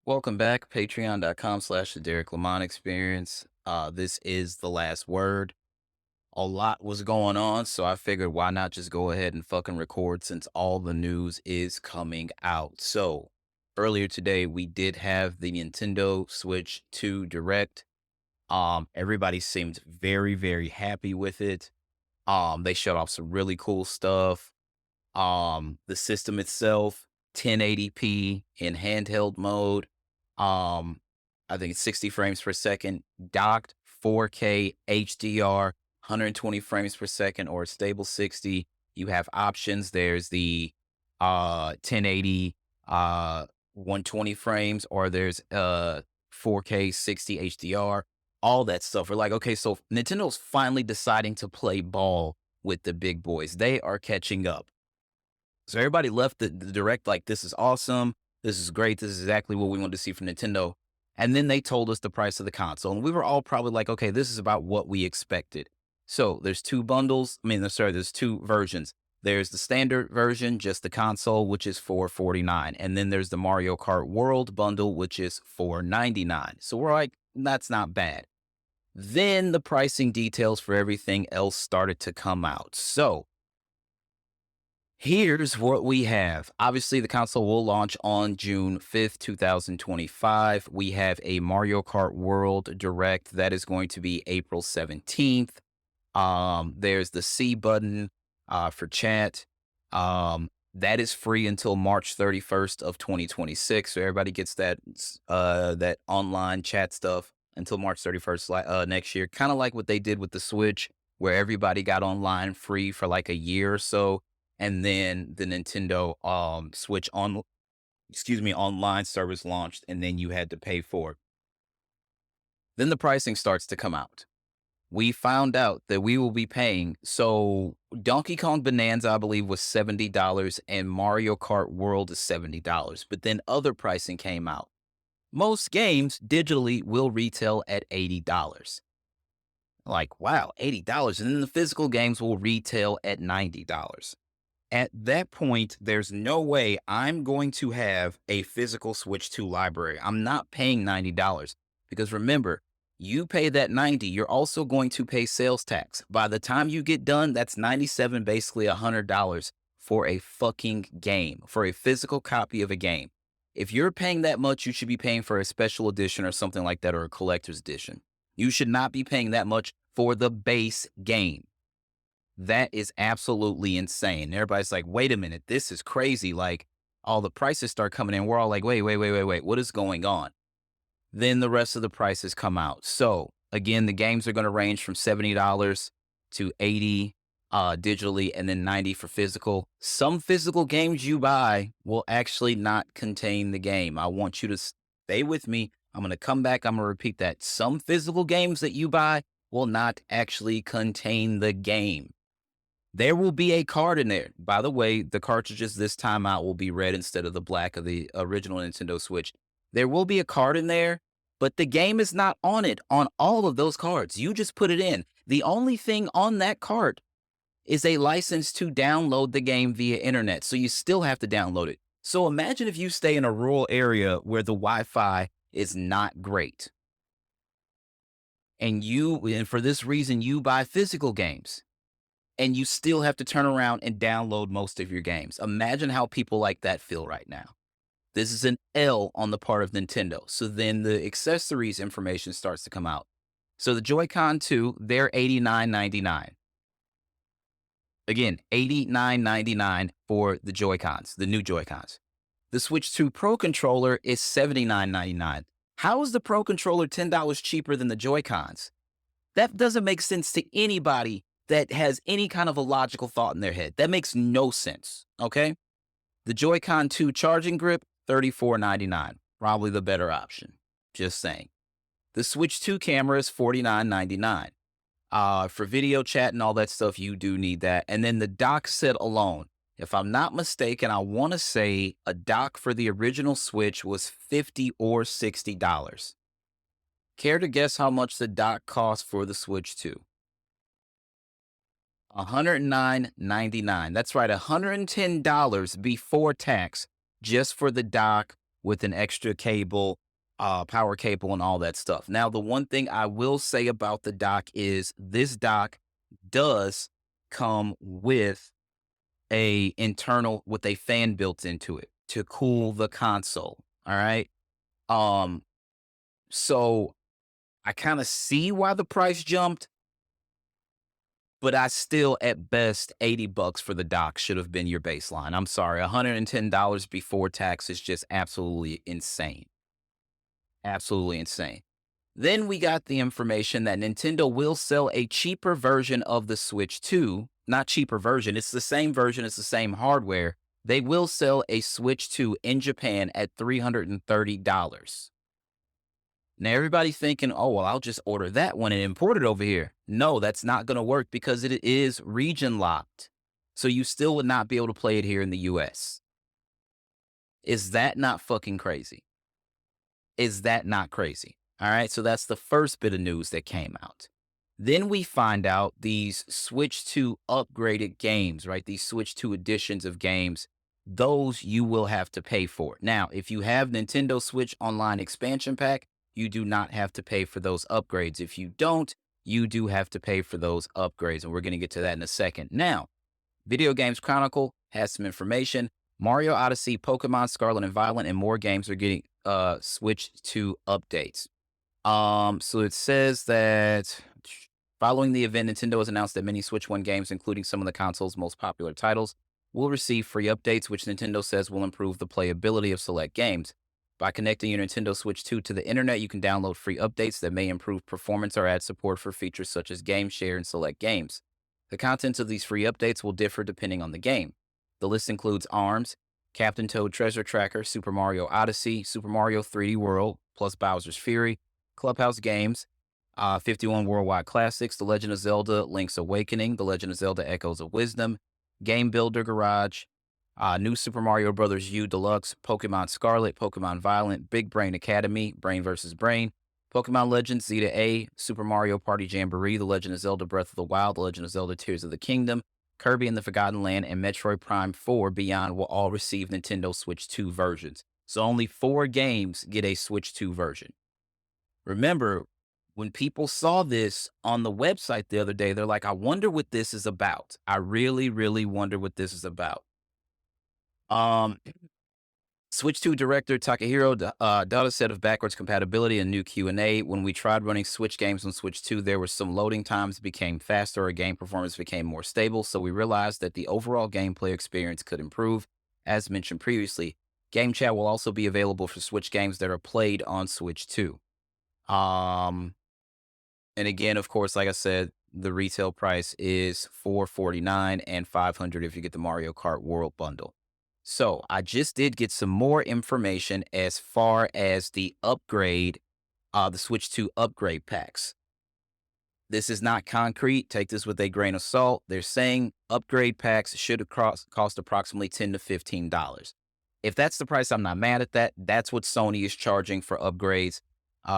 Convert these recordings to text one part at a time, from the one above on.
Welcome back, patreon.com/the Derrick Lamon experience. This is the last word. A lot was going on, so I figured why not just go ahead and fucking record since all the news is coming out. So earlier today, we did have the Nintendo Switch 2 Direct. Everybody seemed very, very happy with it. They showed off some really cool stuff. The system itself, 1080p in handheld mode. Um, I think it's 60 frames per second, docked 4K HDR, 120 frames per second, or a stable 60. You have options. There's the 1080 120 frames, or there's 4K 60 HDR, all that stuff. We're like, okay, so Nintendo's finally deciding to play ball with the big boys. They are catching up. So everybody left the direct like, this is awesome. This is great. This is exactly what we wanted to see from Nintendo. And then they told us the price of the console. And we were all probably like, okay, this is about what we expected. So there's two bundles. There's two versions. There's the standard version, just the console, which is $449. And then there's the Mario Kart World bundle, which is $499. So we're like, that's not bad. Then the pricing details for everything else started to come out. So here's what we have. Obviously, the console will launch on June 5th, 2025. We have a Mario Kart World Direct that is going to be April 17th. There's the C button for chat. That is free until March 31st of 2026. So everybody gets that online chat stuff until March 31st next year. Kind of like what they did with the Switch, where everybody got online free for like a year or so. And then the Nintendo Switch online service launched, and then you had to pay for it. Then the pricing starts to come out. We found out that we will be paying. So Donkey Kong Bonanza, I believe, was $70, and Mario Kart World is $70. But then other pricing came out. Most games digitally will retail at $80. Like, wow, $80. And then the physical games will retail at $90. At that point, there's no way I'm going to have a physical Switch 2 library. I'm not paying $90 because remember, you pay that $90, you're also going to pay sales tax. By the time you get done, that's $97, basically $100 for a fucking game, for a physical copy of a game. If you're paying that much, you should be paying for a special edition or something like that, or a collector's edition. You should not be paying that much for the base game. That is absolutely insane. Everybody's like, wait a minute, this is crazy. Like, all the prices start coming in. We're all like, wait, what is going on? Then the rest of the prices come out. So again, the games are going to range from $70 to $80 digitally, and then $90 for physical. Some physical games you buy will actually not contain the game. I want you to stay with me. I'm going to come back. I'm going to repeat that. Some physical games that you buy will not actually contain the game. There will be a card in there. By the way, the cartridges this time out will be red instead of the black of the original Nintendo Switch. There will be a card in there, but the game is not on it on all of those cards. You just put it in. The only thing on that card is a license to download the game via internet. So you still have to download it. So imagine if you stay in a rural area where the Wi-Fi is not great. And for this reason, you buy physical games. And you still have to turn around and download most of your games. Imagine how people like that feel right now. This is an L on the part of Nintendo. So then the accessories information starts to come out. So the Joy-Con 2, they're $89.99. Again, $89.99 for the Joy-Cons, the new Joy-Cons. The Switch 2 Pro controller is $79.99. How is the Pro controller $10 cheaper than the Joy-Cons? That doesn't make sense to anybody that has any kind of a logical thought in their head. That makes no sense, okay? The Joy-Con 2 charging grip, $34.99. Probably the better option. Just saying. The Switch 2 camera is $49.99. For video chat and all that stuff, you do need that. And then the dock set alone, if I'm not mistaken, I want to say a dock for the original Switch was $50 or $60. Care to guess how much the dock cost for the Switch 2? $109.99. That's right, $110 before tax just for the dock with an extra cable, power cable, and all that stuff. Now, the one thing I will say about the dock is this dock does come with with a fan built into it to cool the console. All right. Um, so I kind of see why the price jumped, but I still, at best, $80 for the dock should have been your baseline. I'm sorry, $110 before tax is just absolutely insane. Absolutely insane. Then we got the information that Nintendo will sell a cheaper version of the Switch 2. Not cheaper version, it's the same version, it's the same hardware. They will sell a Switch 2 in Japan at $330. Now, everybody's thinking, oh, well, I'll just order that one and import it over here. No, that's not going to work because it is region locked. So you still would not be able to play it here in the US. Is that not fucking crazy? Is that not crazy? All right. So that's the first bit of news that came out. Then we find out these Switch 2 upgraded games, right? These Switch 2 editions of games, those you will have to pay for. Now, if you have Nintendo Switch Online Expansion Pack, you do not have to pay for those upgrades. If you don't, you do have to pay for those upgrades. And we're going to get to that in a second. Now, Video Games Chronicle has some information. Mario Odyssey, Pokemon Scarlet and Violet, and more games are getting Switch 2 updates. So it says that following the event, Nintendo has announced that many Switch 1 games, including some of the console's most popular titles, will receive free updates, which Nintendo says will improve the playability of select games. By connecting your Nintendo Switch 2 to the internet, you can download free updates that may improve performance or add support for features such as game share and select games. The contents of these free updates will differ depending on the game. The list includes ARMS, Captain Toad Treasure Tracker, Super Mario Odyssey, Super Mario 3D World, plus Bowser's Fury, Clubhouse Games, 51 Worldwide Classics, The Legend of Zelda Link's Awakening, The Legend of Zelda Echoes of Wisdom, Game Builder Garage, New Super Mario Bros. U Deluxe, Pokemon Scarlet, Pokemon Violet, Big Brain Academy, Brain vs. Brain, Pokemon Legends Zeta A, Super Mario Party Jamboree, The Legend of Zelda Breath of the Wild, The Legend of Zelda Tears of the Kingdom, Kirby and the Forgotten Land, and Metroid Prime 4 Beyond will all receive Nintendo Switch 2 versions. So only 4 games get a Switch 2 version. Remember, when people saw this on the website the other day, they're like, I wonder what this is about. I really, really wonder what this is about. Switch 2 director Takahiro Data said of backwards compatibility and new Q&A, when we tried running Switch games on Switch 2, there were some loading times became faster or game performance became more stable, so we realized that the overall gameplay experience could improve. As mentioned previously, Game Chat will also be available for Switch games that are played on Switch 2. And again, of course, like I said, the retail price is $449 and $500 if you get the Mario Kart World Bundle. So I just did get some more information as far as the upgrade, the Switch 2 upgrade packs. This is not concrete. Take this with a grain of salt. They're saying upgrade packs should cost approximately $10 to $15. If that's the price, I'm not mad at that. That's what Sony is charging for upgrades.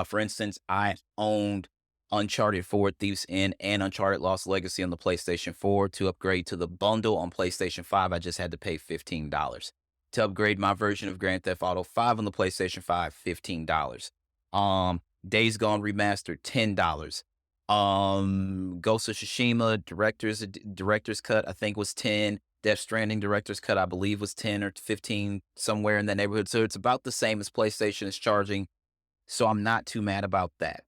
For instance, I owned Uncharted 4 Thieves End and Uncharted Lost Legacy on the PlayStation 4. To upgrade to the bundle on PlayStation 5, I just had to pay $15. To upgrade my version of Grand Theft Auto 5 on the PlayStation 5, $15. Days Gone Remastered, $10. Ghost of Tsushima director's cut, I think was 10. Death Stranding director's cut, I believe was 10 or 15, somewhere in that neighborhood. So it's about the same as PlayStation is charging. So I'm not too mad about that.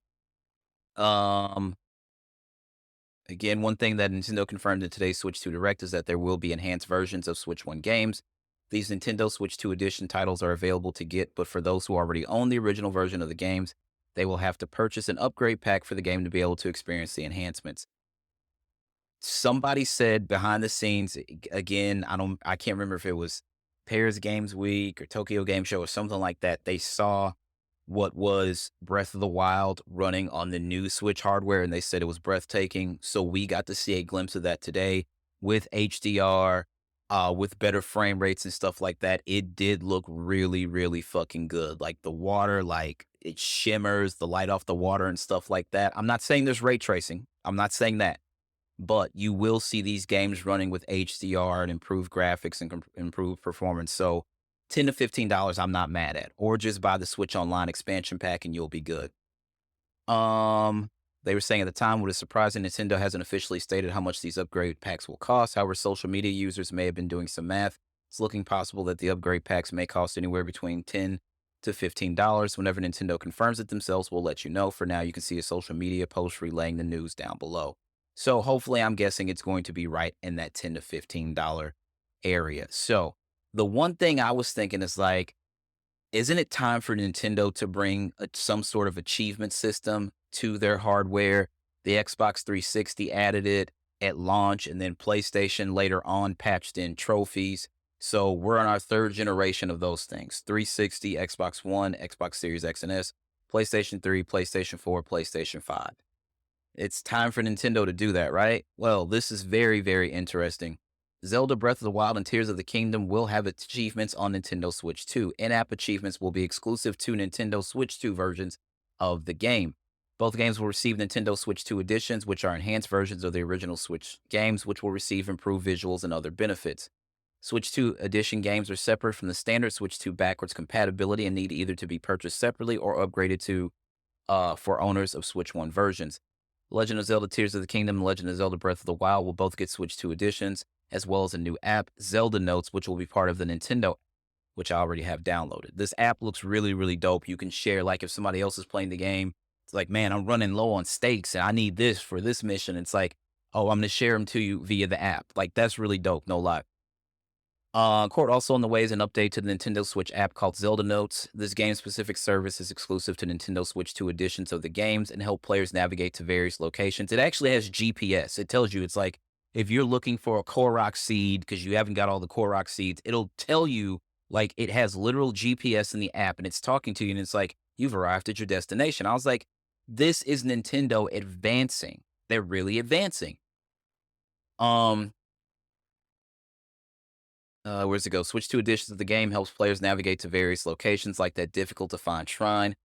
Again, one thing that Nintendo confirmed in today's Switch 2 Direct is that there will be enhanced versions of Switch 1 games. These Nintendo Switch 2 Edition titles are available to get, but for those who already own the original version of the games, they will have to purchase an upgrade pack for the game to be able to experience the enhancements. Somebody said behind the scenes, again, I can't remember if it was Paris Games Week or Tokyo Game Show or something like that. They saw what was Breath of the Wild running on the new Switch hardware, and they said it was breathtaking. So we got to see a glimpse of that today with HDR, with better frame rates and stuff like that. It did look really, really fucking good. Like the water, like it shimmers, the light off the water and stuff like that. I'm not saying there's ray tracing. I'm not saying that. But you will see these games running with HDR and improved graphics and improved performance. So $10 to $15 I'm not mad at. Or just buy the Switch Online expansion pack and you'll be good. They were saying at the time, what is surprising, Nintendo hasn't officially stated how much these upgrade packs will cost. However, social media users may have been doing some math. It's looking possible that the upgrade packs may cost anywhere between $10 to $15. Whenever Nintendo confirms it themselves, we'll let you know. For now, you can see a social media post relaying the news down below. So hopefully, I'm guessing it's going to be right in that $10 to $15 area. So the one thing I was thinking is like, isn't it time for Nintendo to bring some sort of achievement system to their hardware? The Xbox 360 added it at launch, and then PlayStation later on patched in trophies. So we're on our third generation of those things: 360, Xbox One, Xbox Series X and S, PlayStation 3, PlayStation 4, PlayStation 5. It's time for Nintendo to do that, right? Well, this is very, very interesting. Zelda Breath of the Wild and Tears of the Kingdom will have achievements on Nintendo Switch 2. In-app achievements will be exclusive to Nintendo Switch 2 versions of the game. Both games will receive Nintendo Switch 2 editions, which are enhanced versions of the original Switch games, which will receive improved visuals and other benefits. Switch 2 edition games are separate from the standard Switch 2 backwards compatibility and need either to be purchased separately or upgraded to for owners of Switch 1 versions. Legend of Zelda Tears of the Kingdom and Legend of Zelda Breath of the Wild will both get Switch 2 editions, as well as a new app, Zelda Notes, which will be part of the Nintendo, which I already have downloaded. This app looks really, really dope. You can share, like if somebody else is playing the game, it's like, man, I'm running low on stakes and I need this for this mission. It's like, oh, I'm going to share them to you via the app. Like, that's really dope, no lie. Court also on the way is an update to the Nintendo Switch app called Zelda Notes. This game-specific service is exclusive to Nintendo Switch 2 editions of the games and help players navigate to various locations. It actually has GPS. It tells you, it's like, if you're looking for a Korok seed because you haven't got all the Korok seeds, it'll tell you, like, it has literal GPS in the app and it's talking to you and it's like, you've arrived at your destination. I was like, this is Nintendo advancing. They're really advancing. Where's it go? Switch 2 editions of the game helps players navigate to various locations like that difficult to find shrine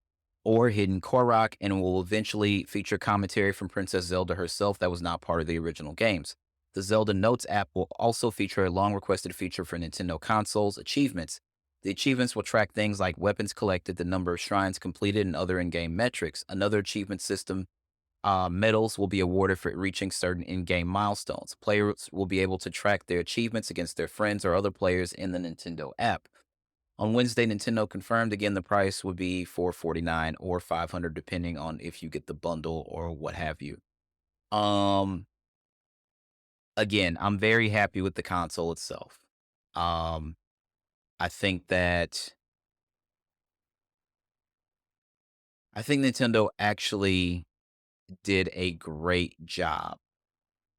or hidden Korok, and will eventually feature commentary from Princess Zelda herself that was not part of the original games. The Zelda Notes app will also feature a long requested feature for Nintendo consoles, achievements. The achievements will track things like weapons collected, the number of shrines completed, and other in-game metrics. Another achievement system, medals will be awarded for reaching certain in-game milestones. Players will be able to track their achievements against their friends or other players in the Nintendo app. On Wednesday, Nintendo confirmed again the price would be $449 or $500 depending on if you get the bundle or what have you. Again, I'm very happy with the console itself. I think Nintendo actually did a great job.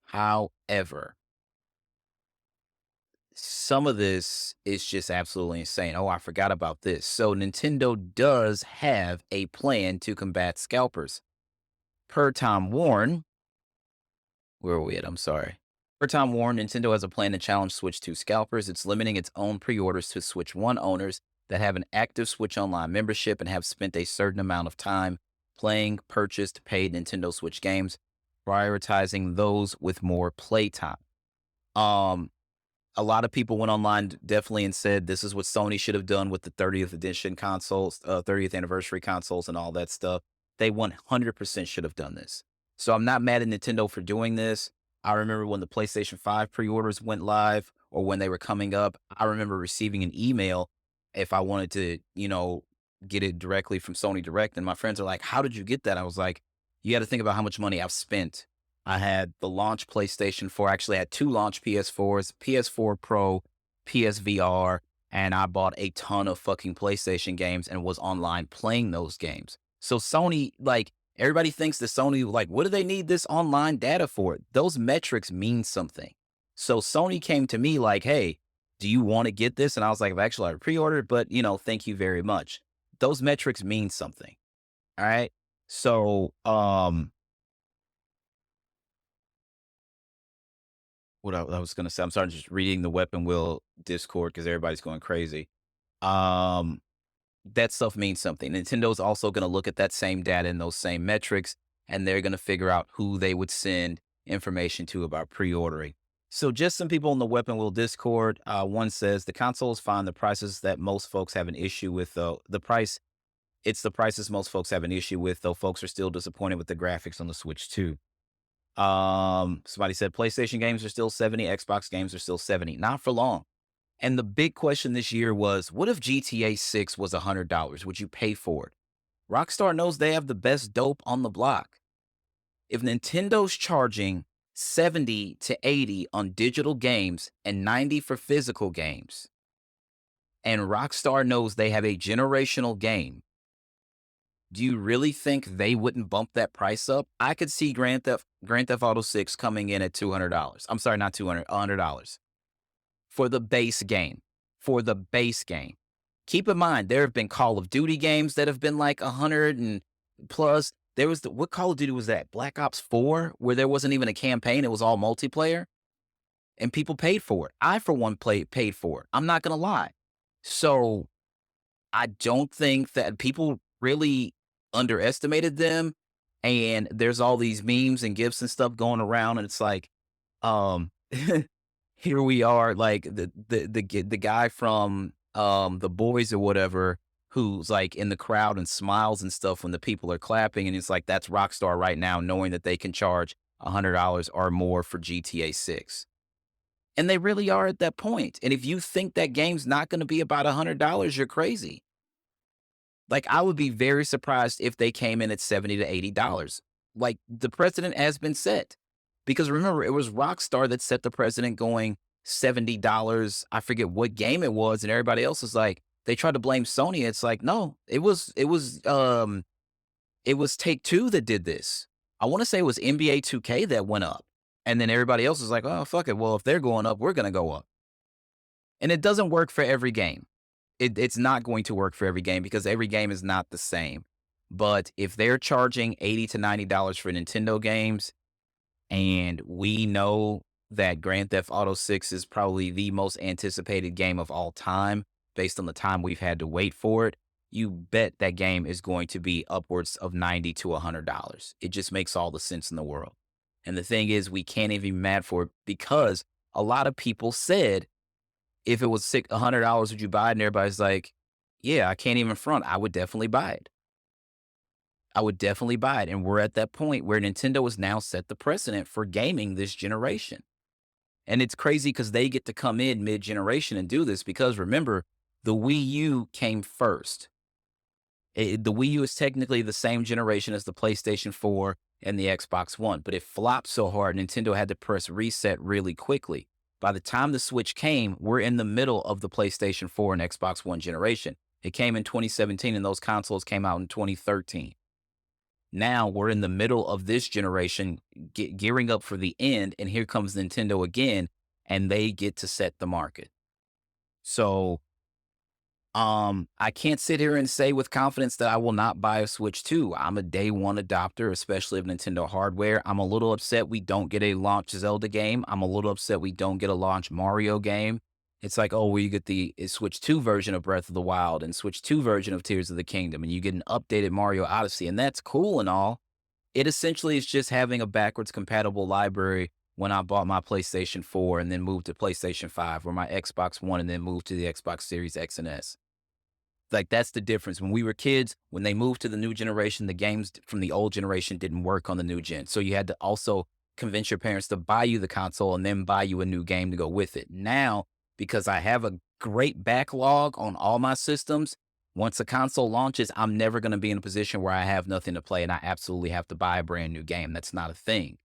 However, some of this is just absolutely insane. Oh, I forgot about this. So Nintendo does have a plan to combat scalpers. Per Tom Warren, where are we at? I'm sorry. Per Tom Warren, Nintendo has a plan to challenge Switch 2 scalpers. It's limiting its own pre-orders to Switch 1 owners that have an active Switch Online membership and have spent a certain amount of time playing purchased paid Nintendo Switch games, prioritizing those with more playtime. A lot of people went online definitely and said this is what Sony should have done with the 30th edition consoles, 30th anniversary consoles and all that stuff. They 100% should have done this. So I'm not mad at Nintendo for doing this. I remember when the PlayStation 5 pre-orders went live or when they were coming up, I remember receiving an email if I wanted to, get it directly from Sony Direct. And my friends are like, how did you get that? I was like, you got to think about how much money I've spent. I had the launch PlayStation 4. I actually had two launch PS4s, PS4 Pro, PSVR, and I bought a ton of fucking PlayStation games and was online playing those games. So Sony, everybody thinks that Sony, what do they need this online data for? Those metrics mean something. So Sony came to me like, hey, do you want to get this? And I was like, I've actually pre-ordered, but, thank you very much. Those metrics mean something. All right. So, what I was going to say, I'm sorry, just reading the Weapon Wheel Discord because everybody's going crazy. That stuff means something. Nintendo's also going to look at that same data and those same metrics, and they're going to figure out who they would send information to about pre-ordering. So just some people in the Weapon Wheel Discord. One says the console is fine. The prices that most folks have an issue with, though, it's the prices most folks have an issue with, though. Folks are still disappointed with the graphics on the Switch too. Somebody said PlayStation games are still 70, Xbox games are still 70. Not for long. And the big question this year was, what if GTA 6 was $100? Would you pay for it? Rockstar knows they have the best dope on the block. If Nintendo's charging 70 to 80 on digital games and 90 for physical games, and Rockstar knows they have a generational game, do you really think they wouldn't bump that price up? I could see Grand Theft Auto 6 coming in at $200. I'm sorry, not 200, $100 for the base game. For the base game. Keep in mind, there have been Call of Duty games that have been like 100 and plus. There was what Call of Duty was that? Black Ops 4, where there wasn't even a campaign. It was all multiplayer and people paid for it. I, for one, paid for it. I'm not going to lie. So I don't think that people really underestimated them. And there's all these memes and gifs and stuff going around. And it's like, here we are, like the guy from The Boys or whatever, who's like in the crowd and smiles and stuff when the people are clapping, and it's like, that's Rockstar right now, knowing that they can charge $100 or more for GTA 6. And they really are at that point. And if you think that game's not going to be about $100, you're crazy. Like, I would be very surprised if they came in at $70 to $80. Like, the precedent has been set. Because remember, it was Rockstar that set the precedent going $70. I forget what game it was, and everybody else was like, they tried to blame Sony. It's like, no, it was Take-Two that did this. I want to say it was NBA 2K that went up. And then everybody else was like, oh, fuck it. Well, if they're going up, we're going to go up. And it doesn't work for every game. It's not going to work for every game because every game is not the same. But if they're charging $80 to $90 for Nintendo games, and we know that Grand Theft Auto 6 is probably the most anticipated game of all time based on the time we've had to wait for it, you bet that game is going to be upwards of $90 to $100. It just makes all the sense in the world. And the thing is, we can't even be mad for it because a lot of people said, if it was $100, would you buy it? And everybody's like, yeah, I can't even front. I would definitely buy it. I would definitely buy it. And we're at that point where Nintendo has now set the precedent for gaming this generation. And it's crazy because they get to come in mid-generation and do this because, remember, the Wii U came first. The Wii U is technically the same generation as the PlayStation 4 and the Xbox One, but it flopped so hard, Nintendo had to press reset really quickly. By the time the Switch came, we're in the middle of the PlayStation 4 and Xbox One generation. It came in 2017, and those consoles came out in 2013. Now we're in the middle of this generation, gearing up for the end, and here comes Nintendo again, and they get to set the market. So I can't sit here and say with confidence that I will not buy a Switch 2. I'm a day one adopter, especially of Nintendo hardware. I'm a little upset we don't get a launch Zelda game. I'm a little upset we don't get a launch Mario game. It's like, oh, well, you get the Switch 2 version of Breath of the Wild and Switch 2 version of Tears of the Kingdom, and you get an updated Mario Odyssey, and that's cool and all. It essentially is just having a backwards compatible library when I bought my PlayStation 4 and then moved to PlayStation 5, or my Xbox One and then moved to the Xbox Series X and S. Like, that's the difference. When we were kids, when they moved to the new generation, the games from the old generation didn't work on the new gen. So you had to also convince your parents to buy you the console and then buy you a new game to go with it. Now, because I have a great backlog on all my systems, once a console launches, I'm never going to be in a position where I have nothing to play and I absolutely have to buy a brand new game. That's not a thing.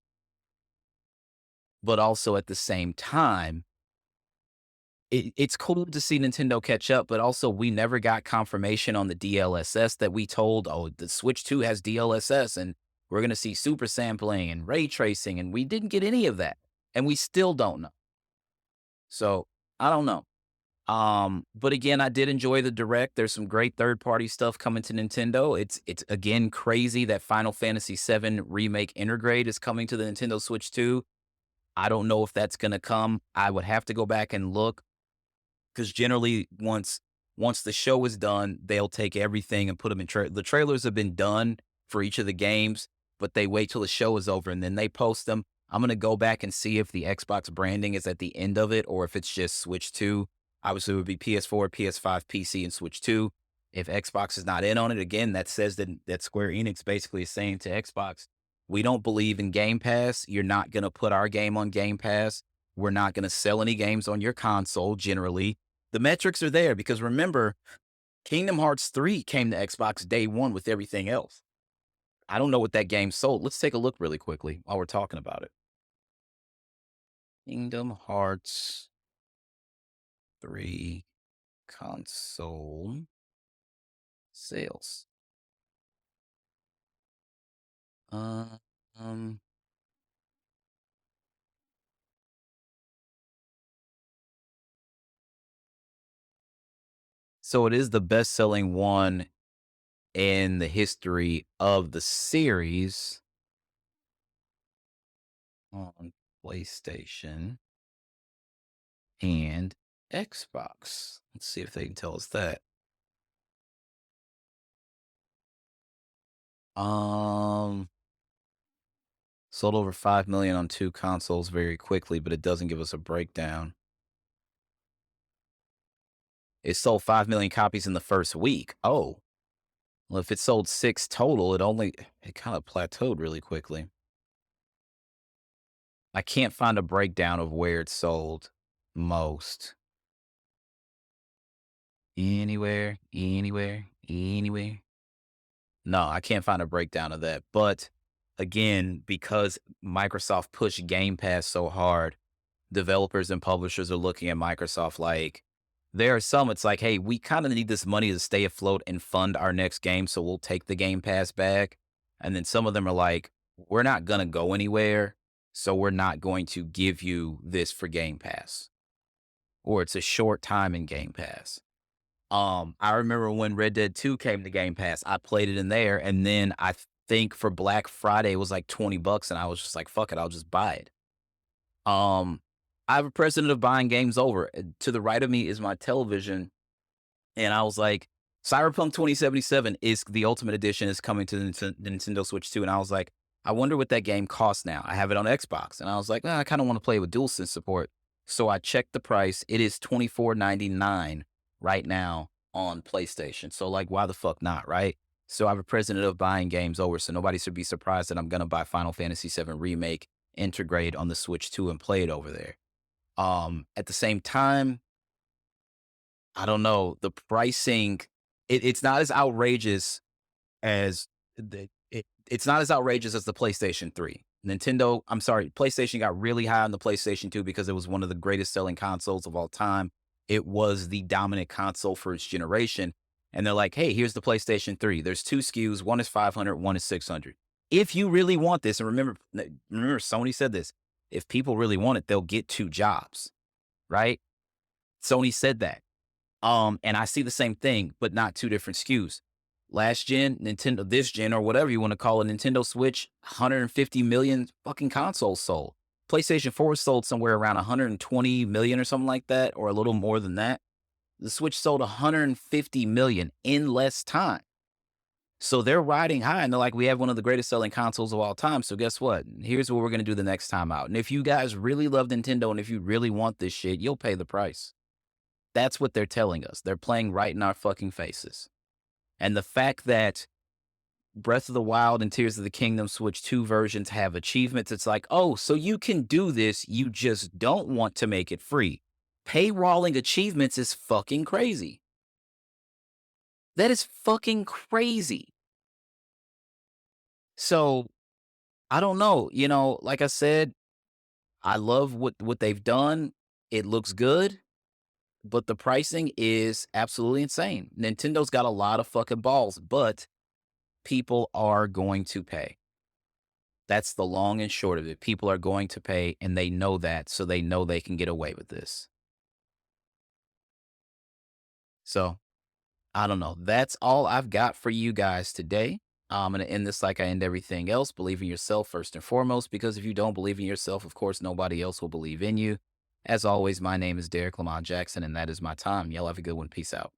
But also at the same time, it's cool to see Nintendo catch up, but also we never got confirmation on the DLSS that we told, oh, the Switch 2 has DLSS and we're going to see super sampling and ray tracing, and we didn't get any of that. And we still don't know. So I don't know. But again, I did enjoy the Direct. There's some great third-party stuff coming to Nintendo. It's again crazy that Final Fantasy VII Remake Intergrade is coming to the Nintendo Switch 2. I don't know if that's going to come. I would have to go back and look, because generally once the show is done, they'll take everything and put them in the trailers have been done for each of the games, but they wait till the show is over and then they post them. I'm going to go back and see if the Xbox branding is at the end of it or if it's just Switch 2. Obviously, it would be PS4, PS5, PC, and Switch 2. If Xbox is not in on it, again, that says that Square Enix basically is saying to Xbox, we don't believe in Game Pass. You're not going to put our game on Game Pass. We're not going to sell any games on your console generally. The metrics are there because remember, Kingdom Hearts 3 came to Xbox day one with everything else. I don't know what that game sold. Let's take a look really quickly while we're talking about it. Kingdom Hearts 3 console sales. Um, so it is the best-selling one in the history of the series on PlayStation and Xbox. Let's see if they can tell us that. Um, Sold over 5 million on 2 consoles very quickly, but it doesn't give us a breakdown. It sold 5 million copies in the first week. Oh, well, if it sold 6 total, it kind of plateaued really quickly. I can't find a breakdown of where it sold most. Anywhere, anywhere, anywhere. No, I can't find a breakdown of that. But again, because Microsoft pushed Game Pass so hard, developers and publishers are looking at Microsoft like, there are some, it's like, hey, we kind of need this money to stay afloat and fund our next game, so we'll take the Game Pass back. And then some of them are like, we're not going to go anywhere, so we're not going to give you this for Game Pass. Or it's a short time in Game Pass. I remember when Red Dead 2 came to Game Pass, I played it in there, and then I think for Black Friday it was like $20, and I was just like, fuck it, I'll just buy it. I have a precedent of buying games over. To the right of me is my television, and I was like, Cyberpunk 2077 is the Ultimate Edition is coming to the Nintendo Switch 2, and I was like, I wonder what that game costs now. I have it on Xbox, and I was like, I kind of want to play with DualSense support. So I checked the price. It is $24.99 right now on PlayStation. So like, why the fuck not, right? So I have a precedent of buying games over, so nobody should be surprised that I'm gonna buy Final Fantasy VII Remake, integrate on the Switch 2, and play it over there. At the same time, I don't know, the pricing, it's not as outrageous as it's not as outrageous as the PlayStation 3. PlayStation got really high on the PlayStation 2 because it was one of the greatest selling consoles of all time. It was the dominant console for its generation. And they're like, hey, here's the PlayStation 3. There's 2 SKUs. One is 500, one is 600. If you really want this, and remember Sony said this, if people really want it, they'll get 2 jobs, right? Sony said that. And I see the same thing, but not 2 different SKUs. Last gen, Nintendo, this gen, or whatever you want to call it, Nintendo Switch, 150 million fucking consoles sold. PlayStation 4 sold somewhere around 120 million or something like that, or a little more than that. The Switch sold 150 million in less time. So they're riding high, and they're like, we have one of the greatest selling consoles of all time. So guess what? Here's what we're going to do the next time out. And if you guys really love Nintendo and if you really want this shit, you'll pay the price. That's what they're telling us. They're playing right in our fucking faces. And the fact that Breath of the Wild and Tears of the Kingdom Switch 2 versions have achievements, it's like, oh, so you can do this. You just don't want to make it free. Paywalling achievements is fucking crazy. That is fucking crazy. So, I don't know. You know, like I said, I love what they've done. It looks good, but the pricing is absolutely insane. Nintendo's got a lot of fucking balls, but people are going to pay. That's the long and short of it. People are going to pay, and they know that, so they know they can get away with this. So, I don't know. That's all I've got for you guys today. I'm going to end this like I end everything else. Believe in yourself first and foremost, because if you don't believe in yourself, of course, nobody else will believe in you. As always, my name is Derrick Lamon Jackson, and that is my time. Y'all have a good one. Peace out.